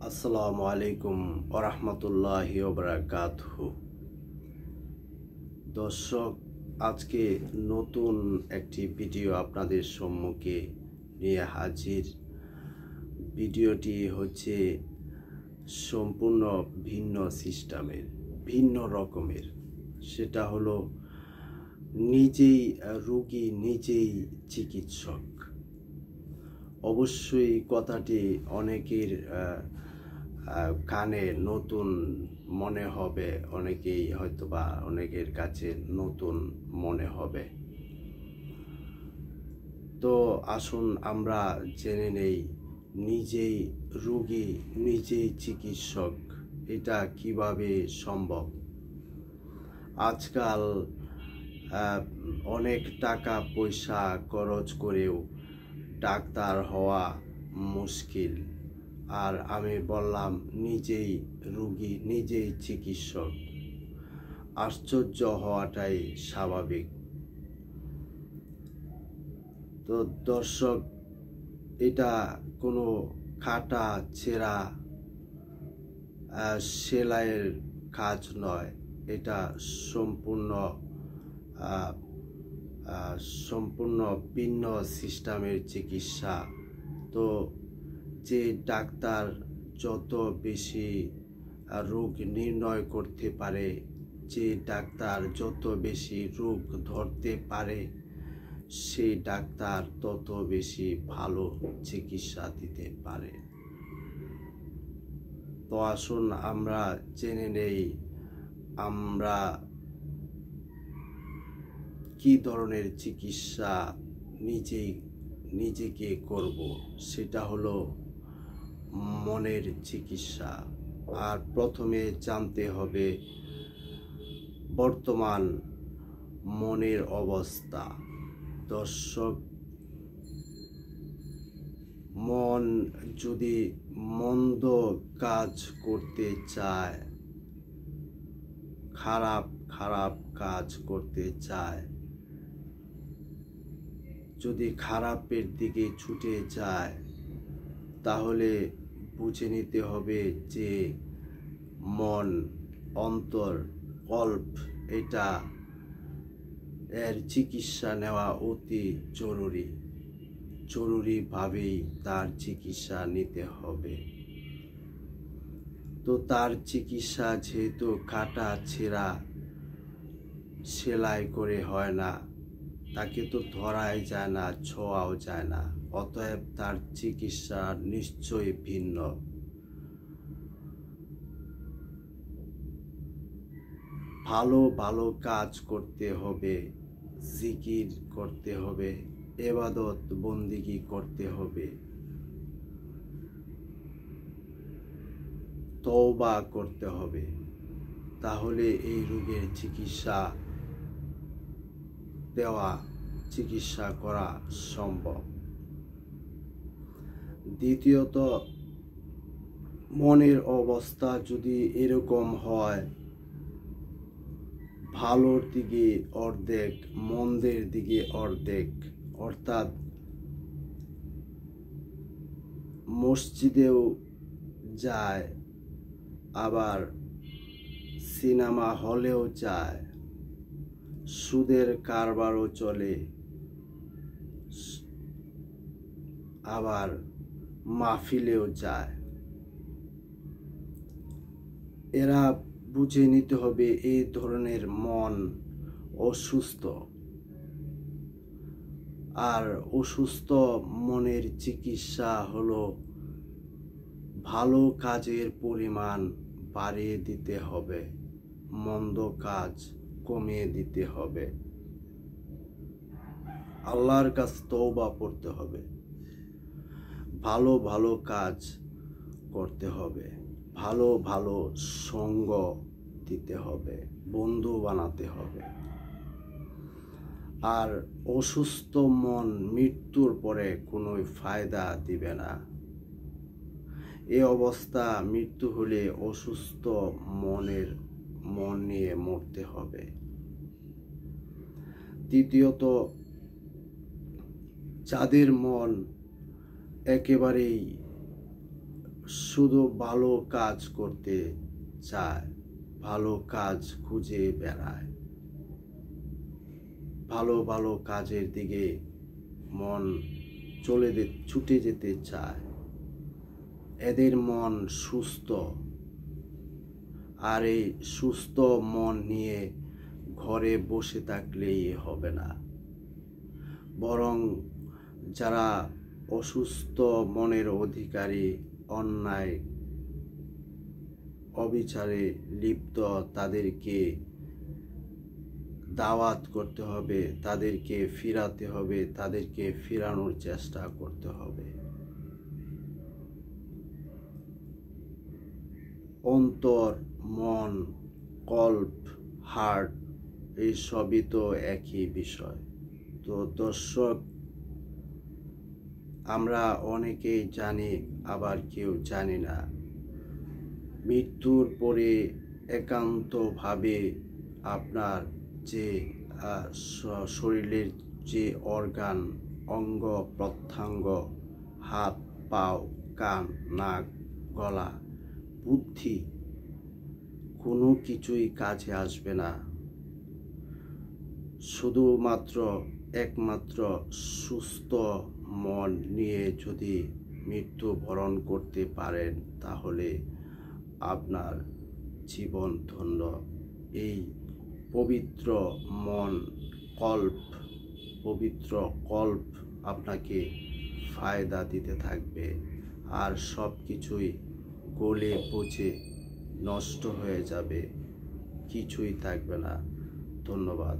আসসালামু আলাইকুম ওরহমতুল্লাহি ওবারাকাতুহু। দর্শক, আজকে নতুন একটি ভিডিও আপনাদের সম্মুখে নিয়ে হাজির। ভিডিওটি হচ্ছে সম্পূর্ণ ভিন্ন সিস্টেমের, ভিন্ন রকমের। সেটা হলো নিজেই রোগী, নিজেই চিকিৎসক। অবশ্যই কথাটি অনেকের কানে নতুন মনে হবে, অনেকেই হয়তোবা অনেকের কাছে নতুন মনে হবে। তো আসুন আমরা জেনে নেই, নিজেই রোগী নিজেই চিকিৎসক এটা কিভাবে সম্ভব। আজকাল অনেক টাকা পয়সা খরচ করেও ডাক্তার হওয়া মুশকিল, আর আমি বললাম নিজেই রোগী নিজেই চিকিৎসক। আশ্চর্য হওয়াটাই স্বাভাবিক। তো দর্শক, এটা কোনো কাটা ছেঁড়া সেলাইয়ের কাজ নয়, এটা সম্পূর্ণ ভিন্ন সিস্টেমের চিকিৎসা। তো যে ডাক্তার যত বেশি রোগ নির্ণয় করতে পারে, যে ডাক্তার যত বেশি রোগ ধরতে পারে, সেই ডাক্তার তত বেশি ভালো চিকিৎসা দিতে পারে। তো আসুন আমরা জেনে নেই আমরা কি ধরনের চিকিৎসা নিজেকে করব। সেটা হলো মনের চিকিৎসা। আর প্রথমে জানতে হবে বর্তমান মনের অবস্থা। দর্শক, মন যদি মন্দ কাজ করতে চায়, খারাপ কাজ করতে চায়, যদি খারাপের দিকে ছুটে যায়, তাহলে বুঝে নিতে হবে যে মন, অন্তর, কল্প এর চিকিৎসা নেওয়া অতি জরুরিভাবেই তার চিকিৎসা নিতে হবে। তো তার চিকিৎসা যেহেতু কাটা ছেঁড়া সেলাই করে হয় না, তাকে তো ধরাই যায় না, ছোঁয়াও যায় না, অতএব তার চিকিৎসা নিশ্চয়ই ভিন্ন। ভালো কাজ করতে হবে, জিকির করতে হবে, ইবাদত বন্দিগি করতে হবে, তওবা করতে হবে, তাহলে এই রোগের চিকিৎসা করা সম্ভব। দ্বিতীয়ত, মনের অবস্থা যদি এরকম হয়, ভালোর দিকে অর্ধেক, মন্দের দিকে অর্ধেক, অর্থাৎ মসজিদেও যায়, আবার সিনেমা হলেও যায়, সুদের কারবারও চলে, আবার মাহফিলেও যায়, এরা বুঝে নিতে হবে এই ধরনের মন অসুস্থ। আর অসুস্থ মনের চিকিৎসা হলো ভালো কাজের পরিমাণ বাড়িয়ে দিতে হবে, মন্দ কাজ কমিয়ে দিতে হবে, আল্লাহর কাছে তওবা করতে হবে, ভালো কাজ করতে হবে, ভালো সঙ্গ দিতে হবে, বন্ধু বানাতে হবে। আর অসুস্থ মন মৃত্যুর পরে কোনো ফায়দা দিবে না। এই অবস্থা, মৃত্যু হলে অসুস্থ মন নিয়ে মরতে হবে। তৃতীয়ত, যাদের মন একেবারেই শুধু ভালো কাজ করতে চায়, ভালো কাজ খুঁজে বেড়ায়, ভালো ভালো কাজের দিকে মন ছুটে যেতে চায়। এদের মন সুস্থ, আর এই সুস্থ মন নিয়ে ঘরে বসে থাকলেই হবে না, বরং যারা অসুস্থ মনের অধিকারী, অন্যায় অবিচারে লিপ্ত, তাদেরকে দাওয়াত করতে হবে, তাদেরকে ফিরাতে হবে, তাদেরকে ফিরানোর চেষ্টা করতে হবে। অন্তর, মন, কল্প, হার্ট, এই সবই তো একই বিষয়। তো দর্শক, আমরা অনেকেই জানি, আবার কেউ জানি না। মৃত্যুর পরে একান্তভাবে আপনার যে শরীরের যে অর্গান, অঙ্গ প্রত্যঙ্গ, হাত, পাও, কান, নাক, গলা, বুদ্ধি, কোনো কিছুই কাজে আসবে না। শুধুমাত্র একমাত্র সুস্থ মন নিয়ে যদি মৃত্যুবরণ করতে পারেন, তাহলে আপনার জীবন ধন্য। এই পবিত্র মন, পবিত্র কল্প আপনাকে ফায়দা দিতে থাকবে, আর সব কিছুই গলে পচে নষ্ট হয়ে যাবে, কিছুই থাকবে না। ধন্যবাদ।